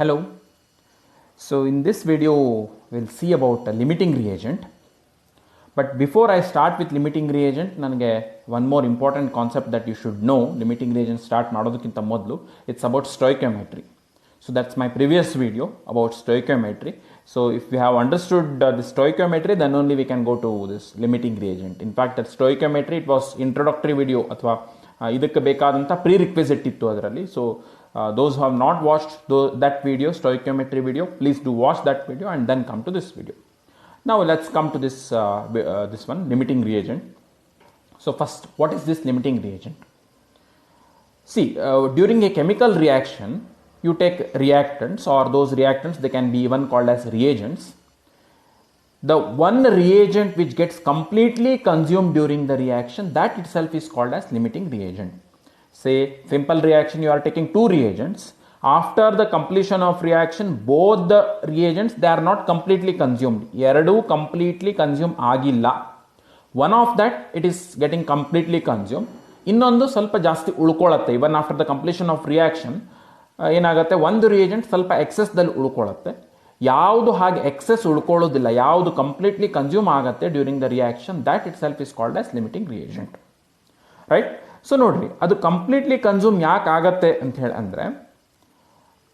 Hello. So in this video we'll see about a limiting reagent. But before I start with limiting reagent, ನನಗೆ one more important concept that you should know. Limiting reagent start ಮಾಡೋದಕ್ಕಿಂತ ಮೊದಲು it's about stoichiometry. So that's my previous video about stoichiometry. So if we have understood the stoichiometry, then only we can go to this limiting reagent. In fact, that stoichiometry, it was introductory video ಅಥವಾ ಇದಕ್ಕೆ ಬೇಕಾದಂಥ prerequisite ಇತ್ತು ಅದರಲ್ಲಿ. So those who have not watched that video, stoichiometry video, please do watch that video and then come to this video. Now let's come to this one, limiting reagent. So first, what is this limiting reagent? See, during a chemical reaction, you take reactants, or those reactants, they can be even called as reagents. The one reagent which gets completely consumed during the reaction, that itself is called as limiting reagent. Say, simple reaction, you are taking two reagents. After the completion of reaction, both the reagents, they are not completely consumed. Eradu completely consume agilla. One of that, it is getting completely consumed. Innondu ಸ್ವಲ್ಪ ಜಾಸ್ತಿ ಉಳ್ಕೊಳ್ಳುತ್ತೆ. Even after the completion of reaction, ಏನಾಗುತ್ತೆ, ಒಂದು reagent ಸ್ವಲ್ಪ ಎಕ್ಸೆಸ್ದಲ್ಲಿ ಉಳ್ಕೊಳ್ಳುತ್ತೆ. ಯಾವುದು ಹಾಗೆ excess ಉಳ್ಕೊಳ್ಳೋದಿಲ್ಲ, ಯಾವುದು completely consume ಆಗುತ್ತೆ during the reaction, that it self is called as limiting reagent. Right? So ನೋಡ್ರಿ, ಅದು ಕಂಪ್ಲೀಟ್ಲಿ ಕನ್ಸ್ಯೂಮ್ ಯಾಕೆ ಆಗತ್ತೆ ಅಂತ ಹೇಳಿ ಅಂದರೆ,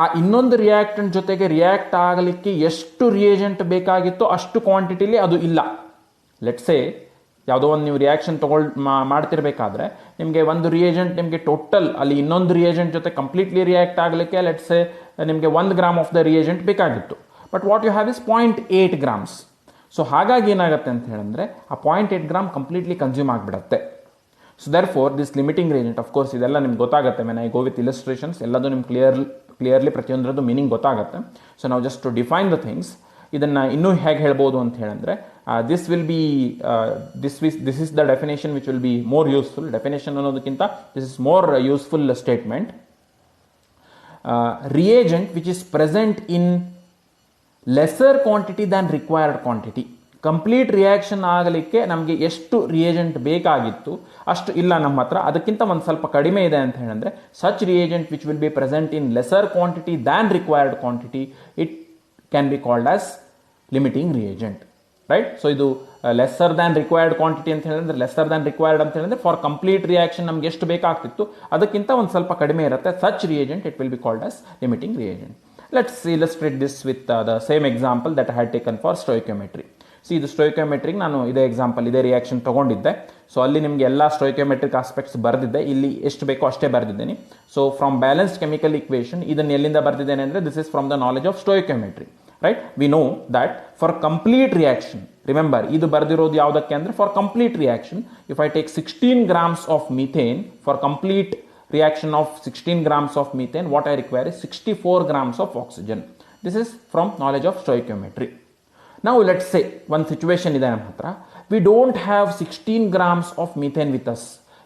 ಆ ಇನ್ನೊಂದು ರಿಯಾಕ್ಟೆಂಟ್ ಜೊತೆಗೆ ರಿಯಾಕ್ಟ್ ಆಗಲಿಕ್ಕೆ ಎಷ್ಟು ರಿಯೇಜೆಂಟ್ ಬೇಕಾಗಿತ್ತೋ ಅಷ್ಟು ಕ್ವಾಂಟಿಟಿಲಿ ಅದು ಇಲ್ಲ. ಲೆಟ್ಸೇ ಯಾವುದೋ ಒಂದು ನೀವು ರಿಯಾಕ್ಷನ್ ಮಾಡ್ತಿರ್ಬೇಕಾದ್ರೆ ನಿಮಗೆ ಒಂದು ರಿಯೇಜೆಂಟ್ ನಿಮಗೆ ಟೋಟಲ್ ಅಲ್ಲಿ ಇನ್ನೊಂದು ರಿಯೇಜೆಂಟ್ ಜೊತೆ ಕಂಪ್ಲೀಟ್ಲಿ ರಿಯಾಕ್ಟ್ ಆಗಲಿಕ್ಕೆ ಲೆಟ್ಸೇ ನಿಮಗೆ 1 ಗ್ರಾಮ್ ಆಫ್ ದ ರಿಯೇಜೆಂಟ್ ಬೇಕಾಗಿತ್ತು. But what you have is 0.8 grams. So ಹಾಗಾಗಿ ಏನಾಗುತ್ತೆ ಅಂತ ಹೇಳಿದ್ರೆ ಆ 0.8 ಗ್ರಾಮ್ ಕಂಪ್ಲೀಟ್ಲಿ ಕನ್ಸ್ಯೂಮ್ ಆಗಿಬಿಡುತ್ತೆ. So therefore this limiting reagent, of course ಇದೆಲ್ಲ ನಿಮ್ಗೆ ಗೊತ್ತಾಗುತ್ತೆ. When I go with illustrations ಎಲ್ಲದೂ ನಿಮ್ಗೆ ಕ್ಲಿಯರ್ಲಿ ಪ್ರತಿಯೊಂದರದ್ದು ಮೀನಿಂಗ್ ಗೊತ್ತಾಗುತ್ತೆ. ಸೊ ನಾವು just to define the things, ಇದನ್ನು ಇನ್ನೂ ಹೇಗೆ ಹೇಳ್ಬೋದು ಅಂತ ಹೇಳಿದ್ರೆ, this will be this is the definition which will be more useful. Definition ಅನ್ನೋದಕ್ಕಿಂತ this is more useful statement. Reagent which is present in lesser quantity than required quantity. Complete reaction ಆಗಲಿಕ್ಕೆ ನಮಗೆ ಎಷ್ಟು ರಿಯೇಜೆಂಟ್ ಬೇಕಾಗಿತ್ತು ಅಷ್ಟು ಇಲ್ಲ ನಮ್ಮ ಹತ್ರ, ಅದಕ್ಕಿಂತ ಒಂದು ಸ್ವಲ್ಪ ಕಡಿಮೆ ಇದೆ ಅಂತ ಹೇಳಿದ್ರೆ, such reagent which will be present in lesser quantity than required quantity, it can B called as limiting reagent. Right? So ಇದು ಲೆಸ್ಸರ್ ದ್ಯಾನ್ ರಿಕ್ವೈರ್ಡ್ ಕ್ವಾಂಟಿಟಿ ಅಂತ ಹೇಳಿದ್ರೆ, ಲೆಸ್ಸರ್ ದ್ಯಾನ್ ರಿಕ್ವೈರ್ಡ್ ಅಂತ ಹೇಳಿದ್ರೆ ಫಾರ್ ಕಂಪ್ಲೀಟ್ ರಿಯಾಕ್ಷನ್ ನಮ್ಗೆ ಎಷ್ಟು ಬೇಕಾಗ್ತಿತ್ತು ಅದಕ್ಕಿಂತ ಒಂದು ಸ್ವಲ್ಪ ಕಡಿಮೆ ಇರುತ್ತೆ. Such reagent it will be called as limiting reagent. Let's illustrate this with the same example that I had taken for stoichiometry. See, ಇದು ಸ್ಟೋಯಿಕಿಯೋಮೆಟ್ರಿಗೆ ನಾನು ಇದೇ ಎಕ್ಸಾಂಪಲ್, ಇದೇ ರಿಯಾಕ್ಷನ್ ತೊಗೊಂಡಿದ್ದೆ. ಸೊ ಅಲ್ಲಿ ನಿಮಗೆ ಎಲ್ಲ ಸ್ಟೋಯಿಕಿಯೋಮೆಟ್ರಿಕ್ ಆಸ್ಪೆಕ್ಟ್ಸ್ ಬರೆದಿದ್ದೆ, ಇಲ್ಲಿ ಎಷ್ಟು ಬೇಕೋ ಅಷ್ಟೇ ಬರೆದಿದ್ದೇನೆ. So from balanced chemical equation, ಇದನ್ನು ಎಲ್ಲಿಂದ ಬರೆದಿದ್ದೇನೆ ಅಂದರೆ, this is from the knowledge of stoichiometry. Right? We know that for complete reaction, remember ಇದು ಬರೆದಿರೋದು ಯಾವುದಕ್ಕೆ ಅಂದರೆ for complete reaction, if I take 16 grams of methane, for complete reaction of 16 grams of methane, what I require is 64 grams of oxygen. This is from knowledge of stoichiometry. Now let's say one situation ಇದೆ ನಮ್ಮ ಹತ್ರ, we don't have 16 grams of methane with us.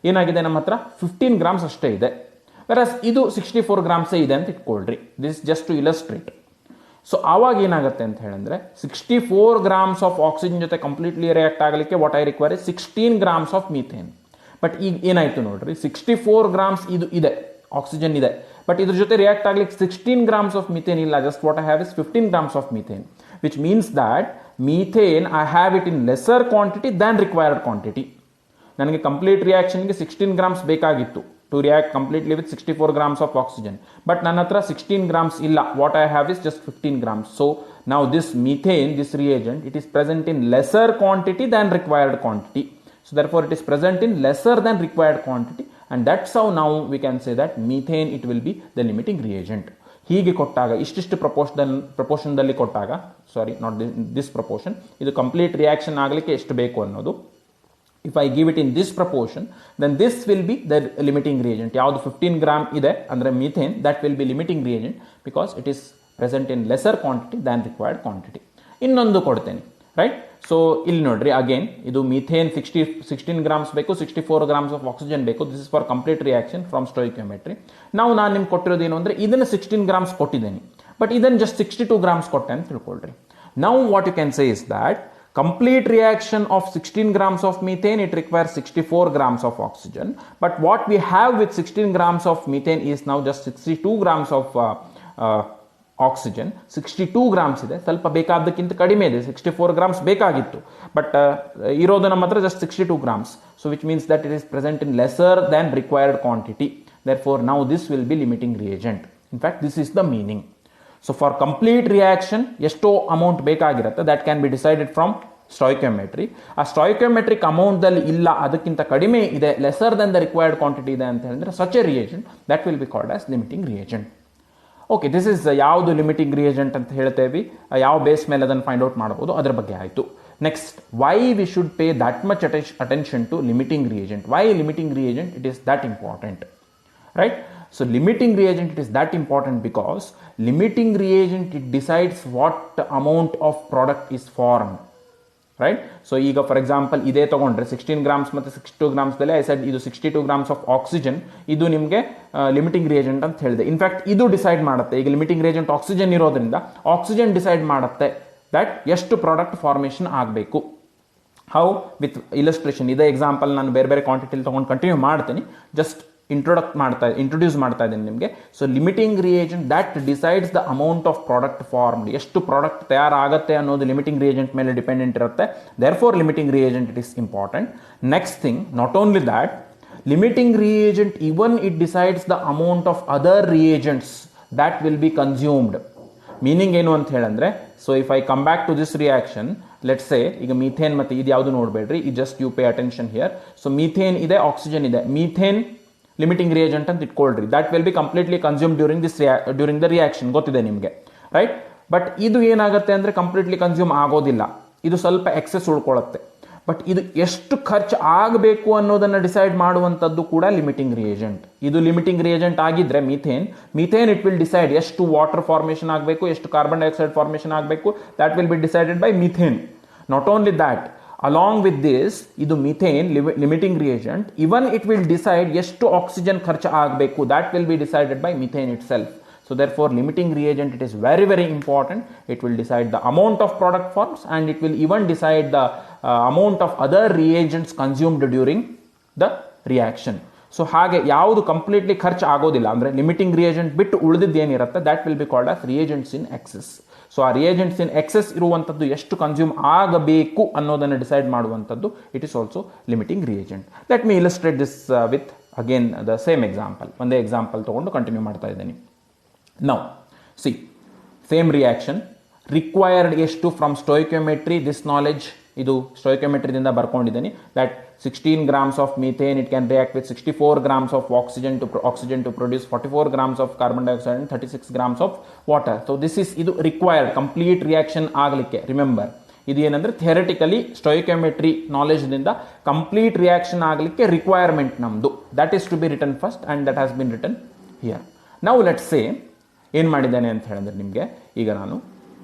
ಏನಾಗಿದೆ, ನಮ್ಮ ಹತ್ರ 15 grams ಅಷ್ಟೇ ಇದೆ, whereas ಇದು 64 grams ಇದೆ ಅಂತ ಇಟ್ಕೊಳ್ರಿ. This is just to illustrate. So ಆವಾಗ ಏನಾಗುತ್ತೆ ಅಂತ ಹೇಳಿದ್ರೆ, 64 grams ಆಫ್ ಆಕ್ಸಿಜನ್ ಜೊತೆ ಕಂಪ್ಲೀಟ್ಲಿ ರಿಯಾಕ್ಟ್ ಆಗಲಿಕ್ಕೆ what I require is 16 grams of methane. But ಈಗ ಏನಾಯ್ತು ನೋಡ್ರಿ, 64 grams ಇದು ಇದೆ, ಆಕ್ಸಿಜನ್ ಇದೆ, ಬಟ್ ಇದ್ರ ಜೊತೆ ರಿಯಾಕ್ಟ್ ಆಗ್ಲಿಕ್ಕೆ 16 grams ಆಫ್ ಮೀಥೇನ್ ಇಲ್ಲ. Just what I have is 15 grams of methane, which means that methane I have it in lesser quantity than required quantity. ನನಗೆ ಕಂಪ್ಲೀಟ್ ರಿಯಾಕ್ಷನ್ಗೆ 16 grams ಬೇಕಾಗಿತ್ತು to react completely with 64 grams of oxygen, but ನನ್ನ ಹತ್ರ 16 grams ಇಲ್ಲ. What I have is just 15 grams. So ನಾವು this methane, this reagent, it is present in lesser quantity than required quantity. So therefore it is present in lesser than required quantity, and that's how now we can say that methane, it will be the limiting reagent. ಹೀಗೆ ಕೊಟ್ಟಾಗ, ಇಷ್ಟಿಷ್ಟು ಪ್ರಪೋರ್ಷನ್ದಲ್ಲಿ ಕೊಟ್ಟಾಗ, sorry not this proportion, ಇದು complete reaction ಆಗಲಿಕ್ಕೆ ಎಷ್ಟು ಬೇಕು ಅನ್ನೋದು, if I give it in this proportion, then this will be the limiting reagent. ಯಾವುದು 15 ಗ್ರಾಮ್ ಇದೆ ಅಂದರೆ methane, that will be limiting reagent because it is present in lesser quantity than required quantity. ಇನ್ನೊಂದು ಕೊಡ್ತೇನೆ. Right? So ಇಲ್ಲಿ ನೋಡ್ರಿ, again ಇದು methane 16 grams ಬೇಕು, 64 grams of oxygen ಬೇಕು. This is for complete reaction from stoichiometry. ನಾವು ನಾನು ನಿಮ್ಗೆ ಕೊಟ್ಟಿರೋದು ಏನು ಅಂದರೆ, ಇದನ್ನು 16 grams ಕೊಟ್ಟಿದ್ದೇನೆ, ಬಟ್ ಇದನ್ನು ಜಸ್ಟ್ 62 grams ಕೊಟ್ಟೆ ಅಂತ ತಿಳ್ಕೊಳ್ರಿ. Now what you can say is that complete reaction of 16 grams of methane, it requires 64 grams of oxygen, but what we have with 16 grams of methane is now just 62 grams of oxygen 62 grams ಇದೆ, ಸ್ವಲ್ಪ ಬೇಕಾದಕ್ಕಿಂತ ಕಡಿಮೆ ಇದೆ, 64 grams ಬೇಕಾಗಿತ್ತು, but ಇರೋದು ನಮ್ಮ ಹತ್ರ just 62 grams. So which means that it is present in lesser than required quantity. Therefore now this will be limiting reagent. In fact this is the meaning. So for complete reaction ಎಷ್ಟೋ amount ಬೇಕಾಗಿರುತ್ತೆ, that can be decided from stoichiometry. ಆ stoichiometric ಅಮೌಂಟ್ದಲ್ಲಿ ಇಲ್ಲ, ಅದಕ್ಕಿಂತ ಕಡಿಮೆ ಇದೆ, lesser then the required quantity ಇದೆ ಅಂತ ಹೇಳಿದ್ರೆ such A reagent that will be called as limiting reagent. Okay, this is ಯಾವುದು ಲಿಮಿಟಿಂಗ್ ರಿಯೇಜೆಂಟ್ ಅಂತ ಹೇಳ್ತೇವೆ, ಯಾವ ಬೇಸ್ ಮೇಲೆ ಅದನ್ನು ಫೈಂಡ್ ಔಟ್ ಮಾಡಬಹುದು ಅದ್ರ ಬಗ್ಗೆ ಆಯಿತು. Next, why we should pay that much attention to limiting reagent. Why limiting reagent it is that important, right? So limiting reagent, it is that important because limiting reagent, it decides what amount of product is formed, right? So ಈಗ for example ಇದೇ ತಗೊಂಡ್ರೆ 16 grams ಮತ್ತು 62 ಗ್ರಾಮ್ಸ್ದಲ್ಲಿ I said ಇದು 62 grams of oxygen, ಇದು ನಿಮಗೆ limiting reagent ಅಂತ ಹೇಳಿದೆ. In fact ಇದು ಡಿಸೈಡ್ ಮಾಡುತ್ತೆ, ಈಗ ಲಿಮಿಟಿಂಗ್ ರಿಯೇಜೆಂಟ್ ಆಕ್ಸಿಜನ್ ಇರೋದ್ರಿಂದ ಆಕ್ಸಿಜನ್ ಡಿಸೈಡ್ ಮಾಡುತ್ತೆ ದಟ್ ಎಷ್ಟು ಪ್ರಾಡಕ್ಟ್ ಫಾರ್ಮೇಷನ್ ಆಗಬೇಕು. ಹೌ? With illustration. ಇದೇ ಎಕ್ಸಾಂಪಲ್ ನಾನು ಬೇರೆ ಬೇರೆ ಕ್ವಾಂಟಿಟಿಲಿ ತೊಗೊಂಡು ಕಂಟಿನ್ಯೂ ಮಾಡ್ತೀನಿ, ಜಸ್ಟ್ ಇಂಟ್ರೊಡ್ಯೂಸ್ ಮಾಡ್ತಾ ಇದ್ದೀನಿ ನಿಮಗೆ. So limiting reagent that decides the amount of product formed. ಎಷ್ಟು ಪ್ರಾಡಕ್ಟ್ ತಯಾರಾಗುತ್ತೆ ಅನ್ನೋದು ಲಿಮಿಟಿಂಗ್ ರಿಯೇಜೆಂಟ್ ಮೇಲೆ ಡಿಪೆಂಡೆಂಟ್ ಇರುತ್ತೆ. Therefore limiting reagent it is important. Next thing, not only that, limiting reagent even it decides the amount of other reagents that will be consumed. Meaning ಏನು ಅಂತ ಹೇಳಂದ್ರೆ, so if I come back to this reaction, let's say ಈಗ methane ಮತ್ತು ಇದು ಯಾವುದು ನೋಡಬೇಡ್ರಿ, ಈ just you pay attention here. So methane ಇದೆ, ಆಕ್ಸಿಜನ್ ಇದೆ. ಮೀಥೇನ್ ಲಿಮಿಟಿಂಗ್ ರಿಯೇಜೆಂಟ್ ಅಂತ ಇಟ್ಕೊಳ್ರಿ, that will be completely consume during the reaction, ಗೊತ್ತಿದೆ ನಿಮಗೆ, ರೈಟ್? ಬಟ್ ಇದು ಏನಾಗುತ್ತೆ ಅಂದರೆ ಕಂಪ್ಲೀಟ್ಲಿ ಕನ್ಸ್ಯೂಮ್ ಆಗೋದಿಲ್ಲ, ಇದು ಸ್ವಲ್ಪ ಎಕ್ಸೆಸ್ ಉಳ್ಕೊಳ್ಳುತ್ತೆ. ಬಟ್ ಇದು ಎಷ್ಟು ಖರ್ಚು ಆಗಬೇಕು ಅನ್ನೋದನ್ನು ಡಿಸೈಡ್ ಮಾಡುವಂಥದ್ದು ಕೂಡ ಲಿಮಿಟಿಂಗ್ ರಿಯೇಜೆಂಟ್. ಇದು ಲಿಮಿಟಿಂಗ್ ರಿಯೇಜೆಂಟ್ ಆಗಿದ್ರೆ ಮೀಥೇನ್ ಇಟ್ ವಿಲ್ ಡಿಸೈಡ್ ಎಷ್ಟು ವಾಟರ್ ಫಾರ್ಮೇಷನ್ ಆಗಬೇಕು, ಎಷ್ಟು ಕಾರ್ಬನ್ ಡೈಆಕ್ಸೈಡ್ ಫಾರ್ಮೇಷನ್ ಆಗಬೇಕು, that will be decided by methane. Not only that, along with this, ಇದು methane limiting reagent, even it will decide ಎಷ್ಟು oxygen ಖರ್ಚು ಆಗಬೇಕು, that will be decided by methane itself. So therefore limiting reagent, it is very very important. It will decide the amount of product forms and it will even decide the amount of other reagents consumed during the reaction. So ಹಾಗೆ ಯಾವುದು completely ಖರ್ಚು ಆಗೋದಿಲ್ಲ ಅಂದರೆ limiting reagent ಬಿಟ್ಟು ಉಳಿದಿದ್ದು ಏನಿರುತ್ತೆ, that will be called as reagents in excess. So ಆ reagents in excess ಇರುವಂಥದ್ದು ಎಷ್ಟು ಕನ್ಸ್ಯೂಮ್ ಆಗಬೇಕು ಅನ್ನೋದನ್ನು ಡಿಸೈಡ್ ಮಾಡುವಂಥದ್ದು it is also limiting reagent. Let me illustrate this with again the same example. ಒಂದೇ ಎಕ್ಸಾಂಪಲ್ ತೊಗೊಂಡು ಕಂಟಿನ್ಯೂ ಮಾಡ್ತಾ ಇದ್ದೀನಿ. Now see, same reaction required ಎಷ್ಟು ಫ್ರಮ್ ಸ್ಟೋಯಿಕಿಯೋಮೆಟ್ರಿ, ದಿಸ್ ನಾಲೆಜ್ ಇದು ಸ್ಟೋಯಿಕಿಯೋಮೆಟ್ರಿದಿಂದ ಬರ್ಕೊಂಡಿದ್ದೀನಿ. That 16 grams of methane, it can react with 64 grams of oxygen to produce 44 grams of carbon dioxide and 36 grams of water. So this is ಇದು required complete reaction ಆಗಲಿಕ್ಕೆ. Remember, ಇದು ಏನಂದ್ರೆ theoretically stoichiometry ನಾಲೆಜ್ನಿಂದ complete reaction ಆಗಲಿಕ್ಕೆ requirement ನಮ್ಮದು. That is to be written first and that has been written here. ನಾವು let's say ಏನು ಮಾಡಿದ್ದೇನೆ ಅಂತ ಹೇಳಿದ್ರೆ ನಿಮಗೆ, ಈಗ ನಾನು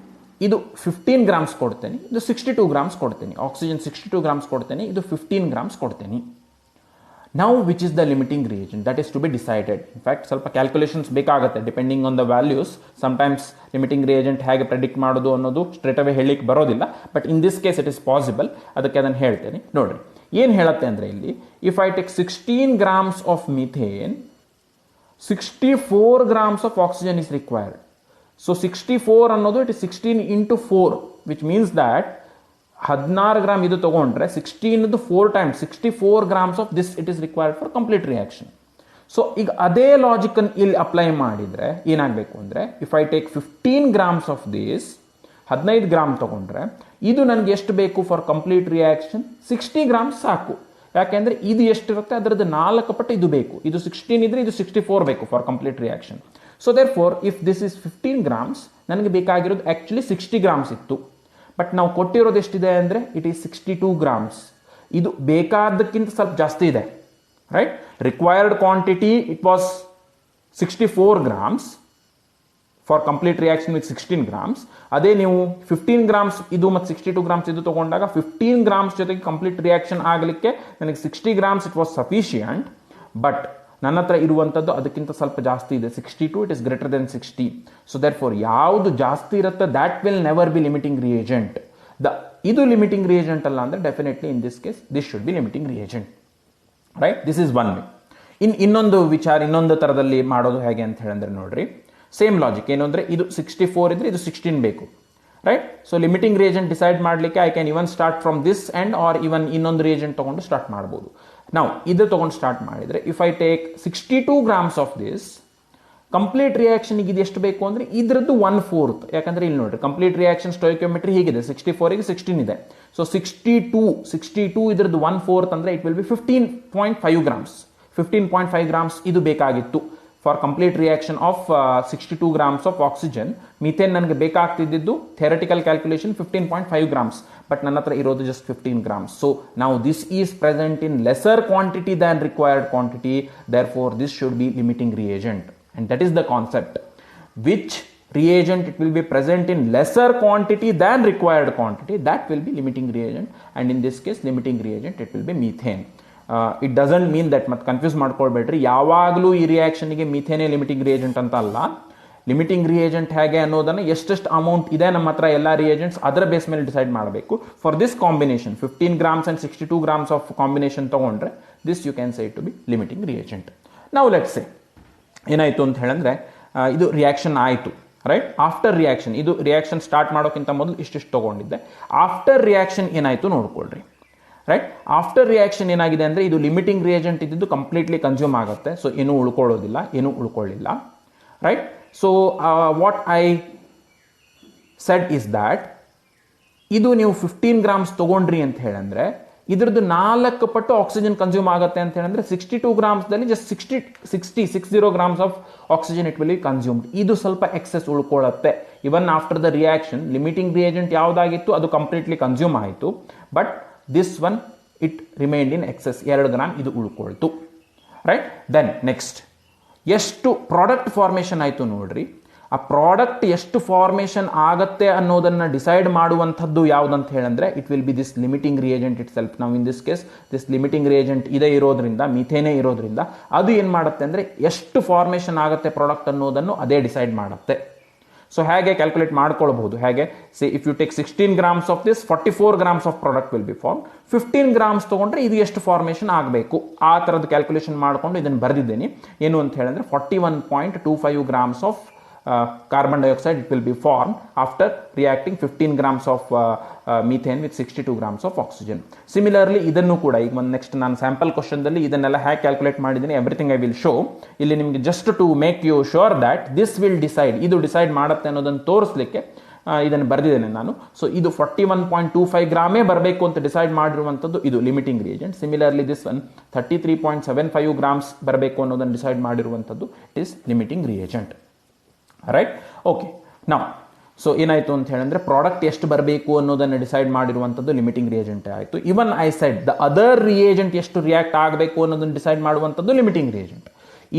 ಇದು 15 ಗ್ರಾಮ್ಸ್ ಕೊಡ್ತೇನೆ, ಇದು 62 ಗ್ರಾಮ್ಸ್ ಕೊಡ್ತೇನೆ. ಆಕ್ಸಿಜನ್ 62 ಗ್ರಾಮ್ಸ್ ಕೊಡ್ತೇನೆ, ಇದು 15 ಗ್ರಾಮ್ಸ್ ಕೊಡ್ತೇನೆ. ನಾವು which is the limiting reagent that is to be decided. In fact ಸ್ವಲ್ಪ ಕ್ಯಾಲ್ಕುಲೇಷನ್ಸ್ ಬೇಕಾಗುತ್ತೆ depending on the values. Sometimes limiting reagent ಹೇಗೆ ಪ್ರೆಡಿಕ್ಟ್ ಮಾಡೋದು ಅನ್ನೋದು ಸ್ಟ್ರೇಟ್ ಅವೇ ಹೇಳಲಿಕ್ಕೆ ಬರೋದಿಲ್ಲ, but in this case it is possible. ಅದಕ್ಕೆ ಅದನ್ನು ಹೇಳ್ತೇನೆ. ನೋಡಿರಿ ಏನು ಹೇಳುತ್ತೆ ಅಂದರೆ ಇಲ್ಲಿ, if I take 16 grams of methane, 64 grams of oxygen is required. So 64 ಅನ್ನೋದು it is 16 into 4, which means that 16 gram ಇದು ತಗೊಂಡ್ರೆ 16 4 times 64 grams of this it is required for complete reaction. So ಈಗ ಅದೇ ಲಾಜಿಕನ್ನು ಇಲ್ಲಿ ಅಪ್ಲೈ ಮಾಡಿದರೆ ಏನಾಗಬೇಕು ಅಂದರೆ, if I take 15 grams of this, 15 gram ತಗೊಂಡ್ರೆ ಇದು ನನಗೆ ಎಷ್ಟು ಬೇಕು ಫಾರ್ ಕಂಪ್ಲೀಟ್ ರಿಯಾಕ್ಷನ್? 60 grams ಸಾಕು. ಯಾಕೆಂದರೆ ಇದು ಎಷ್ಟಿರುತ್ತೆ ಅದರದ್ದು 4 ಪಟ್ಟು ಇದು ಬೇಕು. ಇದು 16 ಇದ್ರೆ ಇದು 64 ಬೇಕು for complete reaction. So therefore if this is 15 grams, ನನಗೆ ಬೇಕಾಗಿರೋದು ಆ್ಯಕ್ಚುಲಿ 60 grams ಇತ್ತು. ಬಟ್ ನಾವು ಕೊಟ್ಟಿರೋದು ಎಷ್ಟಿದೆ ಅಂದರೆ ಇಟ್ ಈಸ್ 62 grams. ಇದು ಬೇಕಾದಕ್ಕಿಂತ ಸ್ವಲ್ಪ ಜಾಸ್ತಿ ಇದೆ, right? Required quantity it was 64 grams for complete reaction with 16 grams. ಅದೇ ನೀವು 15 grams ಇದು ಮತ್ತು 62 grams ಇದು ತೊಗೊಂಡಾಗ 15 grams ಜೊತೆಗೆ ಕಂಪ್ಲೀಟ್ ರಿಯಾಕ್ಷನ್ ಆಗಲಿಕ್ಕೆ ನನಗೆ 60 grams it was sufficient. But ನನ್ನ ಹತ್ರ ಇರುವಂಥದ್ದು ಅದಕ್ಕಿಂತ ಸ್ವಲ್ಪ ಜಾಸ್ತಿ ಇದೆ, 62, it is greater than 60. So therefore ಯಾವುದು ಜಾಸ್ತಿ ಇರುತ್ತೆ that will never be limiting reagent. ಇದು ಲಿಮಿಟಿಂಗ್ ರಿಯೇಜೆಂಟ್ ಅಲ್ಲ ಅಂದರೆ definitely in this case this should be limiting reagent, right? This is one way. ಇನ್ನೊಂದು ಥರದಲ್ಲಿ ಮಾಡೋದು ಹೇಗೆ ಅಂತ ಹೇಳಿದ್ರೆ ನೋಡ್ರಿ, ಸೇಮ್ ಲಾಜಿಕ್ ಏನು ಅಂದರೆ ಇದು 64 ಇದ್ರೆ ಇದು 16 ಬೇಕು, right. So limiting reagent decide ಮಾಡಲಿಕ್ಕೆ I can even start from this end or even ಇನ್ನೊಂದು ರಿಯೇಜೆಂಟ್ ತೊಗೊಂಡು ಸ್ಟಾರ್ಟ್ ಮಾಡ್ಬೋದು. ನಾವು ಇದು ತೊಗೊಂಡು ಸ್ಟಾರ್ಟ್ ಮಾಡಿದರೆ if I take 62 grams of this, complete ರಿಯಾಕ್ಷನ್ಗೆ ಇದು ಎಷ್ಟು ಬೇಕು ಅಂದರೆ ಇದರದ್ದು 1/4, ಯಾಕಂದರೆ ಇಲ್ಲಿ ನೋಡಿರಿ ಕಂಪ್ಲೀಟ್ ರಿಯಾಕ್ಷನ್ ಸ್ಟೋಯಿಕಿಯೋಮೆಟ್ರಿ ಹೀಗಿದೆ, 64ಗೆ 16 ಇದೆ. ಸೊ 62 ಇದರದ್ದು 1/4 ಅಂದರೆ it will be 15.5 grams. 15.5 grams ಇದು ಬೇಕಾಗಿತ್ತು for complete reaction of 62 grams of oxygen. Methane ನನಗೆ ಬೇಕಾಗ್ತಿದ್ದು ಥಿಯರಿಟಿಕಲ್ ಕ್ಯಾಲ್ಕುಲೇಷನ್ 15.5 ಗ್ರಾಮ್ಸ್, ಬಟ್ ನನ್ನ ಹತ್ರ ಇರೋದು ಜಸ್ಟ್ 15 ಗ್ರಾಮ್ಸ್. ಸೊ ನಾವು this is present in lesser quantity than required quantity, therefore this should be limiting reagent. And that is the concept. Which reagent it will be present in lesser quantity than required quantity, that will be limiting reagent, and in this case limiting reagent it will be methane. It doesn't mean that ಮತ್ತೆ confuse ಮಾಡ್ಕೊಳ್ಬೇಡ್ರಿ, ಯಾವಾಗಲೂ ಈ ರಿಯಾಕ್ಷನ್ಗೆ ಮೀಥೇನೇ limiting reagent ಅಂತ ಅಲ್ಲ. Limiting reagent ಹೇಗೆ ಅನ್ನೋದನ್ನು ಎಷ್ಟೆಷ್ಟು amount ಇದೆ ನಮ್ಮ ಹತ್ರ ಎಲ್ಲ ರಿಯೇಜೆಂಟ್ಸ್ ಅದರ ಬೇಸ್ ಮೇಲೆ ಡಿಸೈಡ್ ಮಾಡಬೇಕು. For this combination 15 grams and 62 grams of combination ತೊಗೊಂಡ್ರೆ this you can say to be limiting reagent. ನಾವು ಲೆಟ್ಸ್ ಸೇ ಏನಾಯಿತು ಅಂತ ಹೇಳಿದ್ರೆ ಇದು ರಿಯಾಕ್ಷನ್ ಆಯಿತು, ರೈಟ್. ಆಫ್ಟರ್ ರಿಯಾಕ್ಷನ್, ಇದು ರಿಯಾಕ್ಷನ್ ಸ್ಟಾರ್ಟ್ ಮಾಡೋಕ್ಕಿಂತ ಮೊದಲು ಇಷ್ಟಿಷ್ಟು ತೊಗೊಂಡಿದ್ದೆ. ಆಫ್ಟರ್ ರಿಯಾಕ್ಷನ್ ಏನಾಯಿತು ನೋಡ್ಕೊಳ್ರಿ, ರೈಟ್. ಆಫ್ಟರ್ ರಿಯಾಕ್ಷನ್ ಏನಾಗಿದೆ ಅಂದರೆ ಇದು ಲಿಮಿಟಿಂಗ್ ರಿಯೇಜೆಂಟ್ ಇದ್ದಿದ್ದು ಕಂಪ್ಲೀಟ್ಲಿ ಕನ್ಸ್ಯೂಮ್ ಆಗುತ್ತೆ, ಸೊ ಏನೂ ಉಳ್ಕೊಳ್ಳೋದಿಲ್ಲ, ಏನೂ ಉಳ್ಕೊಳ್ಳಿಲ್ಲ, right. So what I said is that ಇದು ನೀವು 15 ಗ್ರಾಮ್ಸ್ ತೊಗೊಂಡ್ರಿ ಅಂತ ಹೇಳಂದ್ರೆ ಇದ್ರದ್ದು 4 ಪಟ್ಟು ಆಕ್ಸಿಜನ್ ಕನ್ಸ್ಯೂಮ್ ಆಗುತ್ತೆ ಅಂತ ಹೇಳಿದ್ರೆ 62 ಗ್ರಾಮ್ಸ್ದಲ್ಲಿ just 60 grams of oxygen it will be consumed. ಇದು ಸ್ವಲ್ಪ ಎಕ್ಸೆಸ್ ಉಳ್ಕೊಳ್ಳುತ್ತೆ. Even after the reaction limiting reagent ಯಾವುದಾಗಿತ್ತು ಅದು ಕಂಪ್ಲೀಟ್ಲಿ ಕನ್ಸ್ಯೂಮ್ ಆಯಿತು, but this one it remained in excess, 2 gram ಇದು ಉಳ್ಕೊಳ್ತು, ರೈಟ್. ದೆನ್ ನೆಕ್ಸ್ಟ್ ಎಷ್ಟು ಪ್ರಾಡಕ್ಟ್ ಫಾರ್ಮೇಷನ್ ಆಯಿತು ನೋಡ್ರಿ. ಆ ಪ್ರಾಡಕ್ಟ್ ಎಷ್ಟು ಫಾರ್ಮೇಷನ್ ಆಗತ್ತೆ ಅನ್ನೋದನ್ನು ಡಿಸೈಡ್ ಮಾಡುವಂಥದ್ದು ಯಾವುದಂತ ಹೇಳಂದ್ರೆ it will be this limiting reagent itself. ನಾವು in this case this limiting reagent ಇದೇ ಇರೋದ್ರಿಂದ, ಮೀಥೇನೇ ಇರೋದ್ರಿಂದ ಅದು ಏನು ಮಾಡುತ್ತೆ ಅಂದರೆ ಎಷ್ಟು ಫಾರ್ಮೇಷನ್ ಆಗುತ್ತೆ ಪ್ರಾಡಕ್ಟ್ ಅನ್ನೋದನ್ನು ಅದೇ ಡಿಸೈಡ್ ಮಾಡುತ್ತೆ. ಸೊ ಹೇಗೆ ಕ್ಯಾಲ್ಕುಲೇಟ್ ಮಾಡ್ಕೊಳ್ಬಹುದು, ಹೇಗೆ see if you take 16 grams of this 44 grams of product will be form. 15 grams ತೊಗೊಂಡ್ರೆ ಇದು ಎಷ್ಟು ಫಾರ್ಮೇಷನ್ ಆಗಬೇಕು ಆ ಥರದ ಕ್ಯಾಲ್ಕುಲೇಷನ್ ಮಾಡಿಕೊಂಡು ಇದನ್ನು ಬರೆದಿದ್ದೇನೆ. ಏನು ಅಂತ ಹೇಳಿದ್ರೆ 41.25 grams of carbon dioxide it will be formed after reacting 15 grams of methane with 62 grams of oxygen. Similarly ಇದನ್ನು ಕೂಡ ಈಗ ಒಂದು ನೆಕ್ಸ್ಟ್ ನಾನು ಸ್ಯಾಂಪಲ್ ಕ್ವಶನ್ದಲ್ಲಿ ಇದನ್ನೆಲ್ಲ ಹೇಗೆ ಕ್ಯಾಲ್ಕುಲೇಟ್ ಮಾಡಿದ್ದೀನಿ ಎವ್ರಿಥಿಂಗ್ ಐ ವಿಲ್ ಶೋ. ಇಲ್ಲಿ ನಿಮಗೆ just to make you sure that this will decide, ಇದು ಡಿಸೈಡ್ ಮಾಡುತ್ತೆ ಅನ್ನೋದನ್ನು ತೋರಿಸಲಿಕ್ಕೆ ಇದನ್ನು ಬರೆದಿದ್ದೇನೆ ನಾನು. ಸೊ ಇದು 41.25 ಗ್ರಾಮೇ ಬರಬೇಕು ಅಂತ ಡಿಸೈಡ್ ಮಾಡಿರುವಂಥದ್ದು ಇದು limiting reagent. Similarly this one 33.75 grams ಬರಬೇಕು ಅನ್ನೋದನ್ನು ಡಿಸೈಡ್ ಮಾಡಿರುವಂಥದ್ದು it is limiting reagent, right. Okay, ನಾವು ಸೊ ಏನಾಯಿತು ಅಂತ ಹೇಳಿದ್ರೆ ಪ್ರಾಡಕ್ಟ್ ಎಷ್ಟು ಬರಬೇಕು ಅನ್ನೋದನ್ನು ಡಿಸೈಡ್ ಮಾಡಿರುವಂಥದ್ದು ಲಿಮಿಟಿಂಗ್ ರಿಯೇಜೆಂಟ್ ಆಯಿತು. Even I said the other reagent ಎಷ್ಟು ರಿಯಾಕ್ಟ್ ಆಗಬೇಕು ಅನ್ನೋದನ್ನು ಡಿಸೈಡ್ ಮಾಡುವಂಥದ್ದು ಲಿಮಿಟಿಂಗ್ ರಿಯೇಜೆಂಟ್.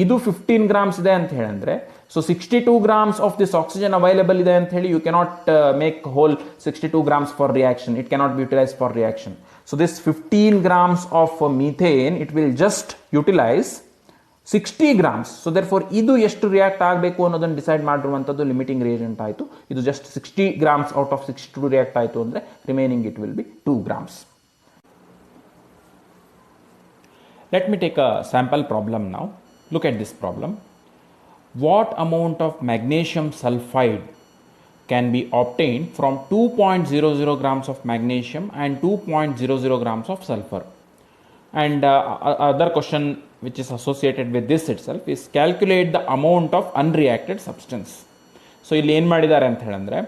ಇದು 15 ಗ್ರಾಮ್ಸ್ ಇದೆ ಅಂತ ಹೇಳಿದ್ರೆ so 62 grams of this oxygen available ಇದೆ ಅಂತ ಹೇಳಿ you cannot make whole 62 grams for reaction, it cannot be utilise for reaction. So this 15 grams of methane it will just utilise 60 grams. So therefore ಇದು ಎಷ್ಟು react ಆಗಬೇಕು ಅನ್ನೋದನ್ನು decide ಮಾಡಿರುವಂಥದ್ದು limiting reagent ಆಯಿತು. ಇದು just 60 grams out of 62 react ಆಯಿತು ಅಂದರೆ remaining it will B 2 grams. Let me take a sample problem now. Look at this problem. What amount of magnesium sulphide can be obtained from 2.00 grams of magnesium and 2.00 grams of sulfur. And other question which is associated with this itself is calculate the amount of unreacted substance. So ಇಲ್ಲಿ ಏನು ಮಾಡಿದ್ದಾರೆ ಅಂತ ಹೇಳಿದ್ರೆ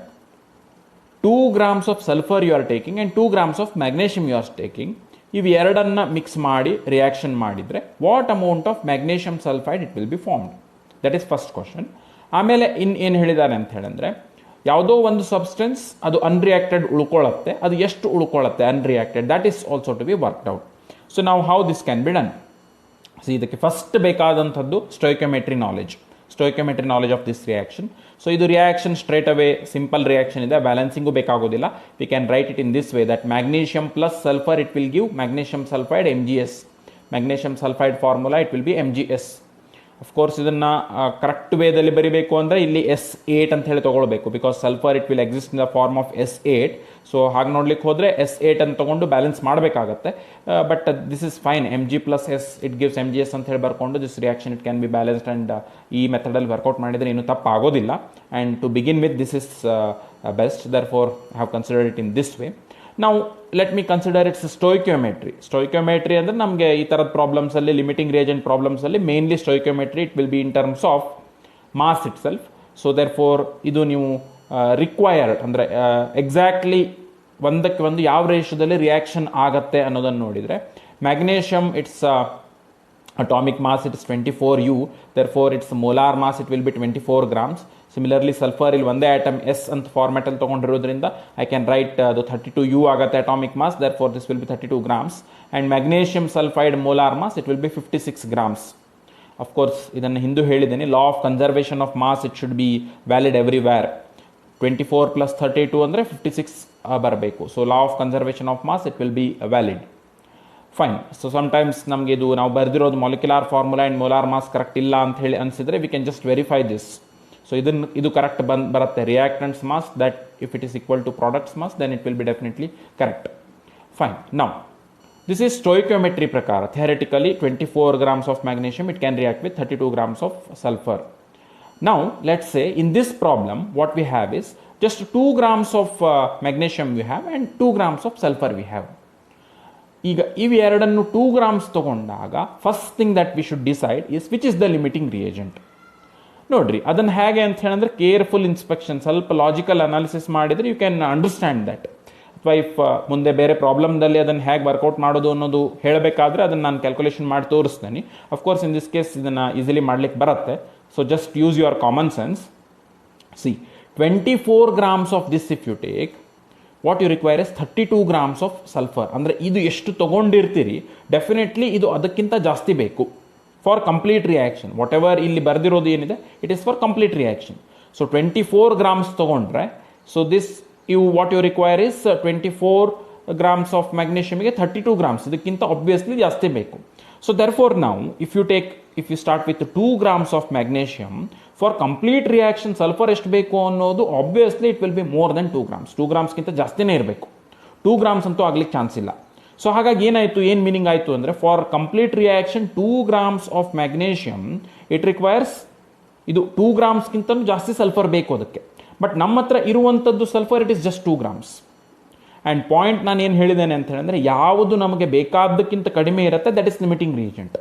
2 grams of sulfur you are taking and 2 grams of magnesium you are taking. ಇವು ಎರಡನ್ನ mix ಮಾಡಿ reaction ಮಾಡಿದರೆ what amount of magnesium sulphide it will be formed. That is first question. ಆಮೇಲೆ ಏನು ಹೇಳಿದ್ದಾರೆ ಅಂತ ಹೇಳಿದ್ರೆ ಯಾವುದೋ ಒಂದು ಸಬ್ಸ್ಟೆನ್ಸ್ ಅದು ಅನ್ರಿಯಾಕ್ಟೆಡ್ ಉಳ್ಕೊಳ್ಳುತ್ತೆ, ಅದು ಎಷ್ಟು ಉಳ್ಕೊಳ್ಳುತ್ತೆ unreacted, that is also to be worked out. So ನಾವು how this can be done. So ಇದಕ್ಕೆ ಫಸ್ಟ್ ಬೇಕಾದಂಥದ್ದು stoichiometry knowledge of this reaction. So ಇದು reaction straight away simple reaction ಇದೆ, ಬ್ಯಾಲೆನ್ಸಿಂಗು ಬೇಕಾಗೋದಿಲ್ಲ. We can write it in this way that magnesium plus sulphur it will give magnesium sulphide MgS. Magnesium sulphide formula it will be MgS. Of course ಇದನ್ನು correct ವೇದಲ್ಲಿ ಬರಿಬೇಕು ಅಂದರೆ ಇಲ್ಲಿ S8 ಅಂತ ಹೇಳಿ ತೊಗೊಳ್ಬೇಕು, because sulphur it will exist in the form of S8. So ಹಾಗೆ ನೋಡ್ಲಿಕ್ಕೆ ಹೋದರೆ S8 ಅಂತ ತೊಗೊಂಡು ಬ್ಯಾಲೆನ್ಸ್ ಮಾಡಬೇಕಾಗತ್ತೆ. But this is fine, Mg+S it gives Mgs ಅಂತ ಹೇಳಿ ಬರ್ಕೊಂಡು this reaction it can be balanced. And ಈ ಮೆಥಡಲ್ಲಿ ವರ್ಕೌಟ್ ಮಾಡಿದರೆ ಇನ್ನೂ ತಪ್ಪಾಗೋದಿಲ್ಲ. And to begin with this is best, therefore I have considered it in this way. ನಾವು let me consider its stoichiometry. ಸ್ಟೋಯಿಕ್ಯೋಮೆಟ್ರಿ ಅಂದರೆ ನಮಗೆ ಈ ಥರದ ಪ್ರಾಬ್ಲಮ್ಸಲ್ಲಿ, ಲಿಮಿಟಿಂಗ್ ರಿಯೇಜೆಂಟ್ ಪ್ರಾಬ್ಲಮ್ಸಲ್ಲಿ mainly stoichiometry it will be in terms of mass itself. So therefore ಇದು ನೀವು required ಅಂದರೆ ಎಕ್ಸಾಕ್ಟ್ಲಿ ಒಂದಕ್ಕೆ ಒಂದು ಯಾವ ರೇಷದಲ್ಲಿ ರಿಯಾಕ್ಷನ್ ಆಗತ್ತೆ ಅನ್ನೋದನ್ನು ನೋಡಿದರೆ, magnesium it's atomic mass it is 24U, therefore its molar mass it will be 24 grams. Similarly sulfur ಇಲ್ಲಿ ಒಂದೇ atom S ಅಂತ ಫಾರ್ಮ್ಯಾಟ್ ಅಲ್ಲಿ ತಗೊಂಡಿರೋದ್ರಿಂದ I can write the 32U ಆಗತ್ತೆ atomic mass, therefore this will be 32 grams. And magnesium sulfide molar mass it will be 56 grams. Of course ಇದನ್ನು ಹಿಂದೂ ಹೇಳಿದ್ದೇನೆ, law of conservation of mass it should be valid everywhere. 24 plus 32 ಅಂದರೆ 56 ಬರಬೇಕು. So law of conservation of mass it will be valid. Fine. So sometimes ನಮಗೆ ಇದು ನಾವು ಬರೆದಿರೋದು molecular formula and molar mass correct ಇಲ್ಲ ಅಂತ ಹೇಳಿ ಅನಿಸಿದರೆ we can just verify this. So ಇದು ಕರೆಕ್ಟ್ ಬರುತ್ತೆ. Reactants mass that if it is equal to products mass then it will be definitely correct. Fine. Now this is stoichiometry ಪ್ರಕಾರ. Theoretically 24 grams of magnesium it can react with 32 grams of sulfur. Now let's say in this problem what we have is just 2 grams of magnesium we have and 2 grams of sulfur we have. ಈಗ ಇವೆರಡನ್ನು 2 grams ತೊಗೊಂಡಾಗ first thing that we should decide is which is the limiting reagent. ನೋಡ್ರಿ ಅದನ್ನು ಹೇಗೆ ಅಂತ ಹೇಳಿದ್ರೆ careful inspection, ಸ್ವಲ್ಪ logical analysis ಮಾಡಿದರೆ ಯು ಕ್ಯಾನ್ ಅಂಡರ್ಸ್ಟ್ಯಾಂಡ್ ದಟ್. ಅಥವಾ ಇಫ್ ಮುಂದೆ ಬೇರೆ ಪ್ರಾಬ್ಲಮ್ದಲ್ಲಿ ಅದನ್ನು ಹೇಗೆ ವರ್ಕೌಟ್ ಮಾಡೋದು ಅನ್ನೋದು ಹೇಳಬೇಕಾದ್ರೆ ಅದನ್ನು ನಾನು ಕ್ಯಾಲ್ಕುಲೇಷನ್ ಮಾಡಿ ತೋರಿಸ್ತೇನೆ. ಅಫ್ಕೋರ್ಸ್ ಇನ್ ದಿಸ್ ಕೇಸ್ ಇದನ್ನು ಈಸಿಲಿ ಮಾಡ್ಲಿಕ್ಕೆ ಬರುತ್ತೆ. So just use your common sense. See 24 grams of this if you take, what you require is 32 grams of sulphur. ಅಂದರೆ ಇದು ಎಷ್ಟು ತೊಗೊಂಡಿರ್ತೀರಿ ಡೆಫಿನೆಟ್ಲಿ ಇದು ಅದಕ್ಕಿಂತ ಜಾಸ್ತಿ ಬೇಕು for complete reaction. Whatever ಇಲ್ಲಿ ಬರೆದಿರೋದು ಏನಿದೆ it is for complete reaction. So 24 grams ತೊಗೊಂಡ್ರೆ, so this what you require is 24 grams of ಮ್ಯಾಗ್ನೇಷಿಯಮ್ಗೆ 32 grams, ಇದಕ್ಕಿಂತ ಆಬ್ವಿಯಸ್ಲಿ ಜಾಸ್ತಿ ಬೇಕು. ಸೊ ದರ್ಫೋರ್ ನಾವು if you start with 2 grams of magnesium, for complete reaction sulfur ಎಷ್ಟು ಬೇಕು ಅನ್ನೋದು obviously it will be more than 2 grams. 2 ಗ್ರಾಮ್ಸ್ಗಿಂತ ಜಾಸ್ತಿನೇ ಇರಬೇಕು. 2 grams ಅಂತೂ ಆಗ್ಲಿಕ್ಕೆ ಚಾನ್ಸ್ ಇಲ್ಲ. ಸೊ ಹಾಗಾಗಿ ಏನಾಯಿತು, ಏನು ಮೀನಿಂಗ್ ಆಯಿತು ಅಂದರೆ for complete reaction 2 grams of magnesium it requires, ಇದು 2 ಗ್ರಾಮ್ಸ್ಗಿಂತಲೂ ಜಾಸ್ತಿ ಸಲ್ಫರ್ ಬೇಕು ಅದಕ್ಕೆ. ಬಟ್ ನಮ್ಮ ಹತ್ರ ಇರುವಂಥದ್ದು sulphur it is just 2 grams. And point ನಾನು ಏನು ಹೇಳಿದ್ದೇನೆ ಅಂತ ಹೇಳಿದ್ರೆ, ಯಾವುದು ನಮಗೆ ಬೇಕಾದಕ್ಕಿಂತ ಕಡಿಮೆ ಇರುತ್ತೆ that is limiting reagent.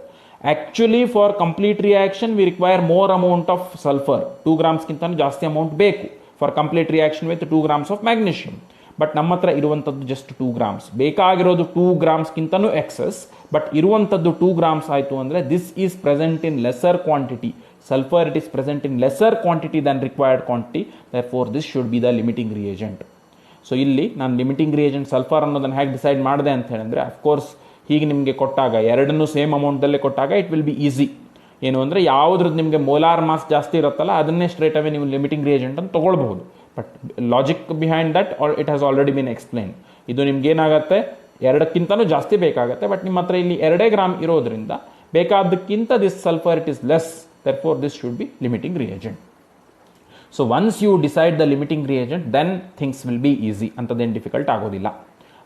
Actually for complete reaction we require more amount of sulphur. 2 ಗ್ರಾಮ್ಸ್ಗಿಂತ ಜಾಸ್ತಿ ಅಮೌಂಟ್ ಬೇಕು for complete reaction with 2 grams of magnesium. But ನಮ್ಮ ಹತ್ರ ಇರುವಂಥದ್ದು ಜಸ್ಟ್ 2 grams. ಬೇಕಾಗಿರೋದು 2 ಗ್ರಾಮ್ಸ್ಗಿಂತನೂ ಎಕ್ಸಸ್, ಬಟ್ ಇರುವಂಥದ್ದು 2 grams ಆಯಿತು ಅಂದರೆ this is present in lesser quantity. Sulfur it is present in lesser quantity than required quantity, therefore this should be the limiting reagent. So ಇಲ್ಲಿ ನಾನು limiting reagent sulphur ಅನ್ನೋದನ್ನು ಹೇಗೆ decide ಮಾಡಿದೆ ಅಂತ ಹೇಳಿದ್ರೆ, ಅಫ್ಕೋರ್ಸ್ ಹೀಗೆ ನಿಮಗೆ ಕೊಟ್ಟಾಗ ಎರಡನ್ನೂ ಸೇಮ್ ಅಮೌಂಟ್ದಲ್ಲೇ ಕೊಟ್ಟಾಗ ಇಟ್ ವಿಲ್ ಬಿ ಈಸಿ. ಏನು ಅಂದರೆ ಯಾವುದ್ರದ್ದು ನಿಮಗೆ ಮೋಲಾರ್ ಮಾಸ್ ಜಾಸ್ತಿ ಇರುತ್ತಲ್ಲ ಅದನ್ನೇ ಸ್ಟ್ರೇಟ್ ಅವೇ ನೀವು ಲಿಮಿಟಿಂಗ್ ರಿಯೇಜೆಂಟ್ ಅಂತ ತೊಗೊಳ್ಬಹುದು. But logic behind that it has already been explain. ಇದು ನಿಮ್ಗೇನಾಗುತ್ತೆ, ಎರಡಕ್ಕಿಂತಲೂ ಜಾಸ್ತಿ ಬೇಕಾಗುತ್ತೆ, ಬಟ್ ನಿಮ್ಮ ಹತ್ರ ಇಲ್ಲಿ 2 ಗ್ರಾಮ್ ಇರೋದ್ರಿಂದ ಬೇಕಾದಕ್ಕಿಂತ this sulphur it is less, therefore this should be limiting reagent. So once you decide the limiting reagent then things will be easy, ಅಂತದೇನು ಡಿಫಿಕಲ್ಟ್ ಆಗೋದಿಲ್ಲ,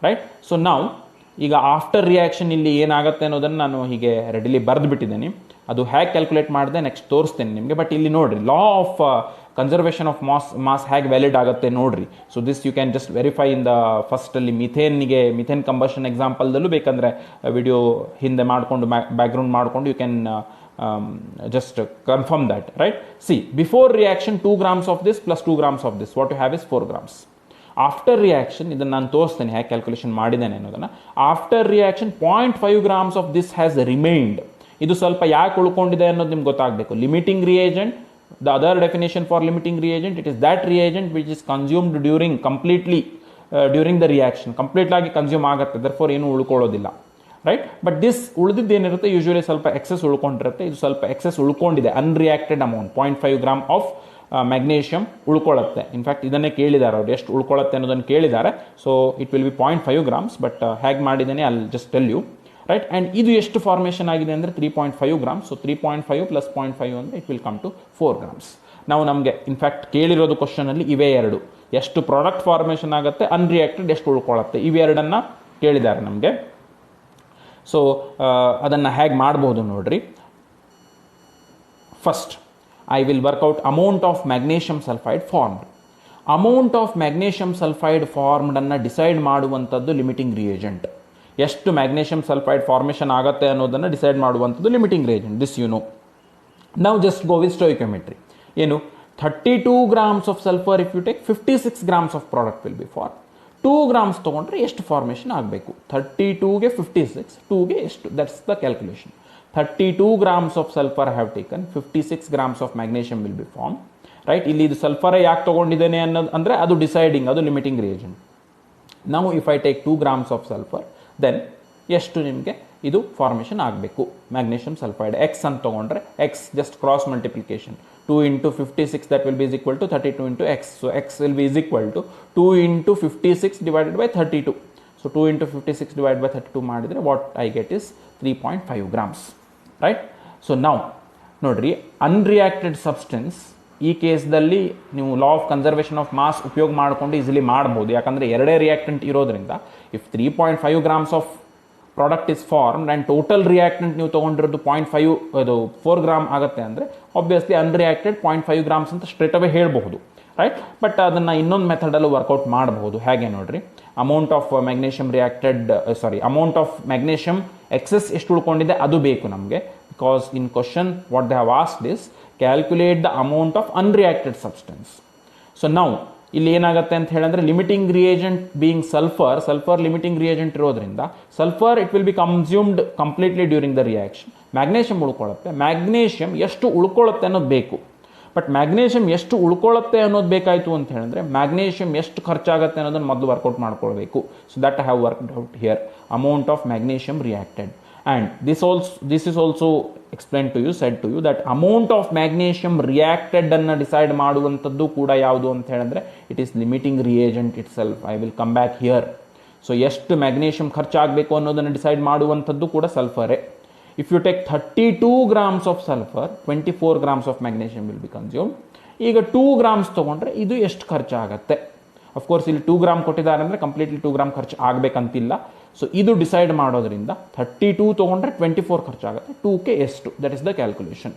ರೈಟ್. ಸೊ ನಾವು ಈಗ ಆಫ್ಟರ್ ರಿಯಾಕ್ಷನ್ ಇಲ್ಲಿ ಏನಾಗುತ್ತೆ ಅನ್ನೋದನ್ನು ನಾನು ಹೀಗೆ ರೆಡಿಲಿ ಬರೆದು ಬಿಟ್ಟಿದ್ದೇನೆ. ಅದು ಹೇಗೆ ಕ್ಯಾಲ್ಕುಲೇಟ್ ಮಾಡಿದೆ ನೆಕ್ಸ್ಟ್ ತೋರಿಸ್ತೇನೆ ನಿಮಗೆ. ಬಟ್ ಇಲ್ಲಿ ನೋಡಿರಿ law of conservation of mass ಹೇಗೆ ವ್ಯಾಲಿಡ್ ಆಗುತ್ತೆ ನೋಡಿರಿ. So this you can just verify in the ಫಸ್ಟಲ್ಲಿ ಮಿಥೇನ್ ಕಂಬಷನ್ ಎಕ್ಸಾಂಪಲ್ದಲ್ಲೂ ಬೇಕಂದರೆ ವಿಡಿಯೋ ಹಿಂದೆ ಮಾಡಿಕೊಂಡು ಬ್ಯಾಕ್ಗ್ರೌಂಡ್ ಮಾಡಿಕೊಂಡು you can just confirm that, right? See, before reaction 2 grams of this plus 2 grams of this, what you have is 4 grams. After reaction, ಇದನ್ನು ನಾನು ತೋರಿಸ್ತೇನೆ ಹೇಗೆ ಕ್ಯಾಲ್ಕುಲೇಷನ್ ಮಾಡಿದ್ದೇನೆ ಅನ್ನೋದನ್ನು. After reaction 0.5 grams of this has remained. ಇದು ಸ್ವಲ್ಪ ಯಾಕೆ ಉಳ್ಕೊಂಡಿದೆ ಅನ್ನೋದು ನಿಮ್ಗೆ ಗೊತ್ತಾಗಬೇಕು. Limiting reagent, the other definition for limiting reagent, it is that reagent which is consumed during the reaction. Complete ಆಗಿ ಕನ್ಸ್ಯೂಮ್ ಆಗುತ್ತೆ, therefore ಏನು ಉಳ್ಕೊಳ್ಳೋದಿಲ್ಲ, ರೈಟ್. ಬಟ್ ದಿಸ್ ಉಳಿದಿದ್ದೇನಿರುತ್ತೆ ಯೂಶ್ವಲಿ ಸ್ವಲ್ಪ ಎಕ್ಸೆಸ್ ಉಳ್ಕೊಂಡಿರುತ್ತೆ. ಇದು ಸ್ವಲ್ಪ ಎಕ್ಸೆಸ್ ಉಳ್ಕೊಂಡಿದೆ, unreacted amount 0.5 gram of magnesium ಉಳ್ಕೊಳ್ಳುತ್ತೆ. ಇನ್ಫ್ಯಾಕ್ಟ್ ಇದನ್ನೇ ಕೇಳಿದ್ದಾರೆ ಅವರು, ಎಷ್ಟು ಉಳ್ಕೊಳ್ಳುತ್ತೆ ಅನ್ನೋದನ್ನು ಕೇಳಿದ್ದಾರೆ. So it will be 0.5 grams, but ಹೇಗೆ ಮಾಡಿದ್ದೇನೆ ಅಲ್ಲಿ just tell you. Right. And ಇದು ಎಷ್ಟು ಫಾರ್ಮೇಷನ್ ಆಗಿದೆ ಅಂದರೆ 3.5 ಗ್ರಾಮ್ಸ್. ಸೊ 3.5 ಪ್ಲಸ್ 0.5 ಅಂದರೆ it will come to 4 grams. ನಾವು ನಮಗೆ ಇನ್ಫ್ಯಾಕ್ಟ್ ಕೇಳಿರೋದು ಕ್ವಶನಲ್ಲಿ ಇವೇ ಎರಡು, ಎಷ್ಟು ಪ್ರಾಡಕ್ಟ್ ಫಾರ್ಮೇಷನ್ ಆಗುತ್ತೆ, ಅನ್ರಿಯಾಕ್ಟೆಡ್ ಎಷ್ಟು ಉಳ್ಕೊಳ್ಳುತ್ತೆ, ಇವೆರಡನ್ನು ಕೇಳಿದ್ದಾರೆ ನಮಗೆ. ಸೊ ಅದನ್ನು ಹೇಗೆ ಮಾಡ್ಬೋದು ನೋಡ್ರಿ. First I will work out amount of magnesium sulphide formed. Amount of magnesium sulphide ಫಾರ್ಮ್ಡನ್ನು ಡಿಸೈಡ್ ಮಾಡುವಂಥದ್ದು ಲಿಮಿಟಿಂಗ್ ರಿಯೇಜೆಂಟ್. ಎಷ್ಟು ಮ್ಯಾಗ್ನೇಷಿಯಮ್ ಸಲ್ಫೈಡ್ ಫಾರ್ಮೇಷನ್ ಆಗುತ್ತೆ ಅನ್ನೋದನ್ನು ಡಿಸೈಡ್ ಮಾಡುವಂಥದ್ದು limiting reagent. This you know. ನಾವು ಜಸ್ಟ್ ಗೋ ವಿತ್ ಸ್ಟೋಯಿಕಿಯೋಮೆಟ್ರಿ. ಏನು 32 grams of sulphur if you take 56 grams of product will be form. 2 grams ತೊಗೊಂಡ್ರೆ ಎಷ್ಟು ಫಾರ್ಮೇಷನ್ ಆಗಬೇಕು? 32ಗೆ 56, 2ಗೆ ಎಷ್ಟು? That's the calculation. 32 grams of sulphur have taken, 56 grams of magnesium will be form. Right. ಇಲ್ಲಿ ಇದು sulphur ಯಾಕೆ ತೊಗೊಂಡಿದ್ದೇನೆ ಅನ್ನೋದು ಅಂದರೆ ಅದು ಡಿಸೈಡಿಂಗ್, ಅದು ಲಿಮಿಟಿಂಗ್ ರಿಯೇಜೆಂಟ್. ನಾವು if I take 2 grams of sulphur, then ಎಷ್ಟು ನಿಮಗೆ ಇದು ಫಾರ್ಮೇಷನ್ ಆಗಬೇಕು ಮ್ಯಾಗ್ನೇಷಿಯಮ್ ಸಲ್ಫೈಡ್? ಎಕ್ಸ್ ಅಂತ ತೊಗೊಂಡ್ರೆ X just cross multiplication. 2 into 56 that will be is equal to 32 into x. So x will be is equal to 2 into 56 divided by 32. So 2 into 56 divided by 32 ಮಾಡಿದರೆ what I get is 3.5 grams. Right? So now ನೋಡ್ರಿ, ಅನ್ರಿಯಾಕ್ಟೆಡ್ substance ಈ ಕೇಸ್ದಲ್ಲಿ ನೀವು law of conservation of mass ಉಪಯೋಗ ಮಾಡಿಕೊಂಡು easily ಮಾಡ್ಬೋದು. ಯಾಕಂದರೆ ಎರಡೇ ರಿಯಾಕ್ಟೆಂಟ್ ಇರೋದ್ರಿಂದ if 3.5 grams of product is formed and total reactant ನೀವು ತೊಗೊಂಡಿರೋದು 0.5 ಅದು 4 ಗ್ರಾಮ್ ಆಗುತ್ತೆ ಅಂದರೆ ಆಬ್ವಿಯಸ್ಲಿ ಅನ್ರಿಯಾಕ್ಟೆಡ್ 0.5 ಗ್ರಾಮ್ಸ್ ಅಂತ ಸ್ಟ್ರೇಟ್ ಅವೇ ಹೇಳಬಹುದು. ರೈಟ್. ಬಟ್ ಅದನ್ನು ಇನ್ನೊಂದು ಮೆಥಡಲ್ಲೂ ವರ್ಕೌಟ್ ಮಾಡಬಹುದು. ಹೇಗೆ ನೋಡ್ರಿ, amount of magnesium reacted amount of magnesium excess ಎಷ್ಟು ಉಳ್ಕೊಂಡಿದೆ ಅದು ಬೇಕು ನಮಗೆ. Because in question what they have asked is calculate the amount of unreacted substance. So ನಾವು ಇಲ್ಲಿ ಏನಾಗುತ್ತೆ ಅಂತ ಹೇಳಿದ್ರೆ limiting reagent being sulphur limiting reagent ಇರೋದ್ರಿಂದ sulphur it will be consumed completely during the reaction. Magnesium ಉಳ್ಕೊಳ್ಳುತ್ತೆ. Magnesium ಎಷ್ಟು ಉಳ್ಕೊಳ್ಳುತ್ತೆ ಅನ್ನೋದು ಬೇಕು. ಬಟ್ ಮ್ಯಾಗ್ನೇಷಿಯಮ್ ಎಷ್ಟು ಉಳ್ಕೊಳ್ಳುತ್ತೆ ಅನ್ನೋದು ಬೇಕಾಯಿತು ಅಂತ ಹೇಳಿದ್ರೆ ಮ್ಯಾಗ್ನೇಷಿಯಮ್ ಎಷ್ಟು ಖರ್ಚಾಗುತ್ತೆ ಅನ್ನೋದನ್ನು ಮೊದಲು ವರ್ಕೌಟ್ ಮಾಡ್ಕೊಳ್ಬೇಕು. So that I have worked out here amount of magnesium reacted. And this is also explained to you, said to you that amount of magnesium reacted ಅನ್ನು ಡಿಸೈಡ್ ಮಾಡುವಂಥದ್ದು ಕೂಡ ಯಾವುದು ಅಂತ ಹೇಳಿದ್ರೆ it is limiting reagent itself. I will come back here. So ಎಷ್ಟು magnesium ಖರ್ಚಾಗಬೇಕು ಅನ್ನೋದನ್ನು decide ಮಾಡುವಂಥದ್ದು ಕೂಡ ಸಲ್ಫರೇ. If you take 32 grams of sulphur, 24 grams of magnesium will be consume. ಈಗ 2 ಗ್ರಾಮ್ಸ್ ತೊಗೊಂಡ್ರೆ ಇದು ಎಷ್ಟು ಖರ್ಚಾಗತ್ತೆ? ಅಫ್ಕೋರ್ಸ್ ಇಲ್ಲಿ 2 ಗ್ರಾಮ್ ಕೊಟ್ಟಿದ್ದಾರೆ ಅಂದರೆ ಕಂಪ್ಲೀಟ್ಲಿ 2 ಗ್ರಾಮ್ ಖರ್ಚು ಆಗಬೇಕಂತಿಲ್ಲ. ಸೊ ಇದು ಡಿಸೈಡ್ ಮಾಡೋದ್ರಿಂದ 32 ತೊಗೊಂಡ್ರೆ 24 ಖರ್ಚಾಗುತ್ತೆ. 2ಕ್ಕೆ ಎಷ್ಟು? That is the calculation.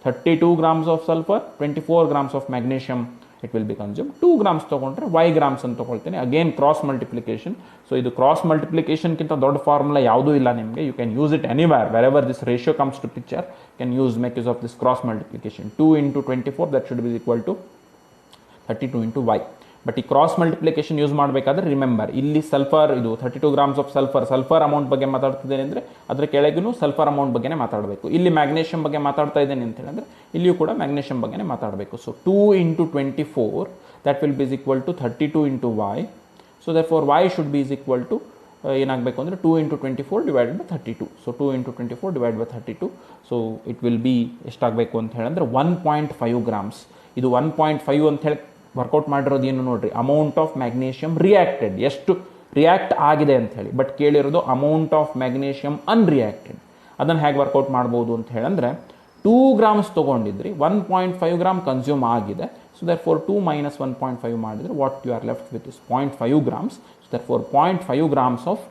32 grams of sulphur, 24 grams of magnesium it will be consume. 2 grams ತೊಗೊಂಡ್ರೆ y ಗ್ರಾಮ್ಸ್ ಅಂತ ತೊಗೊಳ್ತೀನಿ. Again cross multiplication. ಸೊ ಇದು ಕ್ರಾಸ್ ಮಲ್ಟಿಪ್ಲಿಕೇಶನ್ಗಿಂತ ದೊಡ್ಡ ಫಾರ್ಮುಲಾ ಯಾವುದೂ ಇಲ್ಲ ನಿಮಗೆ. You can use it anywhere wherever this ratio comes to picture. Can make use of this cross multiplication. 2 into 24 that should be equal to 32 into y. But ಈ cross multiplication use ಮಾಡಬೇಕಾದ್ರೆ remember ಇಲ್ಲಿ sulphur ಇದು 32 grams of sulphur amount ಬಗ್ಗೆ ಮಾತಾಡ್ತಿದ್ದೇನೆ ಅಂದರೆ ಅದರ ಕೆಳಗೂ sulphur amount ಬಗ್ಗೆ ಮಾತಾಡಬೇಕು. ಇಲ್ಲಿ ಮ್ಯಾಗ್ನೇಷಿಯಮ್ ಬಗ್ಗೆ ಮಾತಾಡ್ತಾ ಇದ್ದೇನೆ ಅಂತ ಹೇಳಿದ್ರೆ ಇಲ್ಲಿಯೂ ಕೂಡ ಮ್ಯಾಗ್ನೇಷಿಯಮ್ ಬಗ್ಗೆ ಮಾತಾಡಬೇಕು. So 2 into 24 that will be equal to 32 into y. So therefore y should be equal to ಏನಾಗಬೇಕು ಅಂದರೆ 2 into 24 divided by 32. So 2 into 24 divide by 32. So it will be ಎಷ್ಟಾಗಬೇಕು ಅಂತ ಹೇಳಿದ್ರೆ 1.5 ಗ್ರಾಮ್ಸ್. ಇದು 1.5 ಅಂತ ಹೇಳಿ ವರ್ಕೌಟ್ ಮಾಡಿರೋದು ಏನು ನೋಡ್ರಿ, ಅಮೌಂಟ್ ಆಫ್ ಮ್ಯಾಗ್ನೇಷಿಯಮ್ ರಿಯಾಕ್ಟೆಡ್ ಎಷ್ಟು ರಿಯಾಕ್ಟ್ ಆಗಿದೆ ಅಂತ ಹೇಳಿ. ಬಟ್ ಕೇಳಿರೋದು ಅಮೌಂಟ್ ಆಫ್ ಮ್ಯಾಗ್ನೇಷಿಯಮ್ ಅನ್ರಿಯಾಕ್ಟೆಡ್. ಅದನ್ನು ಹೇಗೆ ವರ್ಕೌಟ್ ಮಾಡ್ಬೋದು ಅಂತ ಹೇಳಿದ್ರೆ 2 ಗ್ರಾಮ್ಸ್ ತೊಗೊಂಡಿದ್ರಿ, 1.5 ಗ್ರಾಮ್ ಕನ್ಸ್ಯೂಮ್ ಆಗಿದೆ. ಸೊ ದರ್ಫೋರ್ 2 minus 1.5 ಮಾಡಿದರೆ what you are left with is 0.5 grams. So therefore 0.5 grams of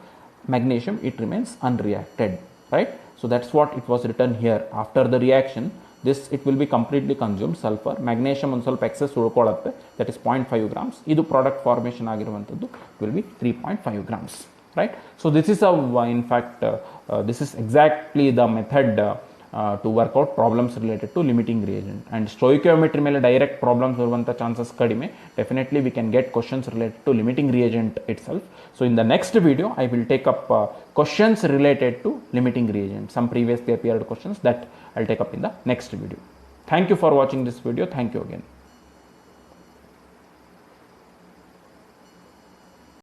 magnesium it remains unreacted, right? So that's what it was written here. After the reaction this it will be completely consumed. Sulfur magnesium ಒಂದು ಸ್ವಲ್ಪ excess ಉಳ್ಕೊಳ್ಳುತ್ತೆ, that is 0.5 grams. ಇದು product formation ಆಗಿರುವಂಥದ್ದು will be 3.5 grams, right? So this is in fact this is exactly the method to work out problems related to limiting reagent. And stoichiometry ಮೇಲೆ direct problems ಬರುವಂಥ chances ಕಡಿಮೆ. Definitely we can get questions related to limiting reagent itself. So in the next video I will take up questions related to limiting reagent, some previously appeared questions that I'll take up in the next video. Thank you for watching this video. Thank you again.